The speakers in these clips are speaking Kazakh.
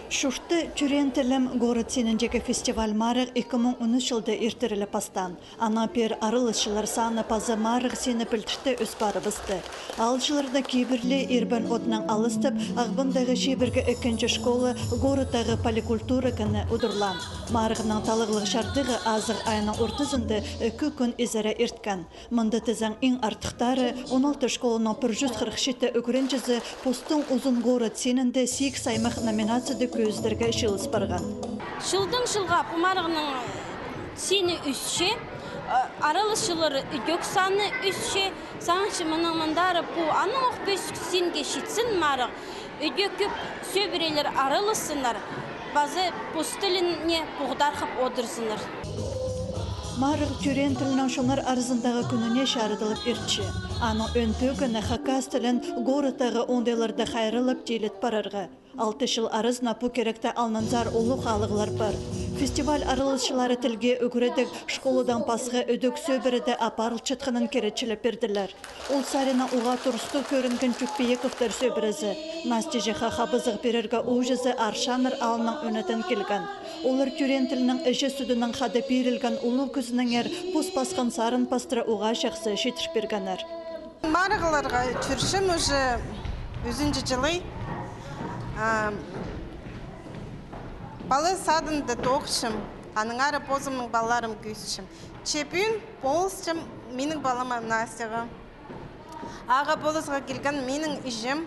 Шушты түрен тілім город сеніндегі фестиваль марық 2013 жылды ертірілі пастан. Ана пер арылышылар саны пазы марық сені пілтішті өз бары бісті. Алшыларда кейбірлі ербін отнан алыстып, ағбындағы шебіргі екінші школы городтағы поликультура күні ұдырлан. Марығының талығылық шартығы азық айының ортызынды 2 күн езері ерткен. Мұнды тізің ең артықтары 16 школының 147 өкірінчізі постың ұзын город сенінде 8 саймақ номинацияды көздерге шылыс барған. Жылдың жылға бұмарығының сені үсше, аралышылары үдек саны үсше, саңшы мұның мұндары бұл аның оқпес сенге шетсін марық, үдек көп сөбірелер аралысынар, базы постыліне бұғдар қып отырсынар. Марық түрен тілінің шонар арызындағы күніне шарыдылып ерчі. Аның өнті күні хакас тілін городтағы ондайларды қайрылып делет барарға. 6 жыл арызына бұ керекті алнанзар олу қалығылар бар. Фестиваль арылышылары тілге үгіредік школудан пасығы өдік сөбіріді апарыл чытқының керетчілі берділер. Ол сарина уға тұрысты көрінген Чүкпейековтар сөбірізі. Настежі қабызық берерге ұжызы аршаныр алының өнетін келген. Олар түрен тілінің іші сүдінің қады берілген ұлы күзінің әр пұс басқан сарын пастыры уға шақсы шетіш бергенер. Марығыларға түршім өзінді жылы. Балы садынды тоқшым, аның ары бозымның баларым күйсішім. Чепін болысшым менің балама Настяға. Аға болысыға келген менің ішім,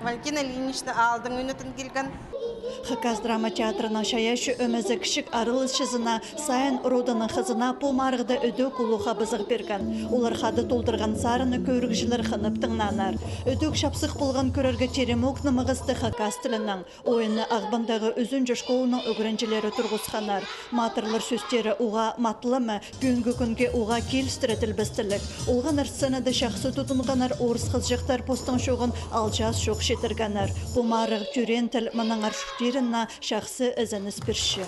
Валентина Ильинична алдың өнетін келген. Хакас драма театрының шаяшы өмізі кішік арылышызына сайын родының қызына бұл марғыда өдік ұлуға бызық берген. Олар қады толдырған сарыны көрігшілер қынып тыңнанар. Өдік шапсық болған көрерге теремоқны мығысты хакас тілінің. Ойыны ағбандағы үзінжі школының өгірінжілері тұрғысқанар. Матырлар сөстері уға матлымы, күнгі күнге уға келістіретіл бістілік. Олған арсынады шақсы тұтынғанар орыс қызжықтар постың шоғын алжас шоқ шетіргенер. Бұл марық түрен тіл мұның аршықтері шақсы ізініс бірші.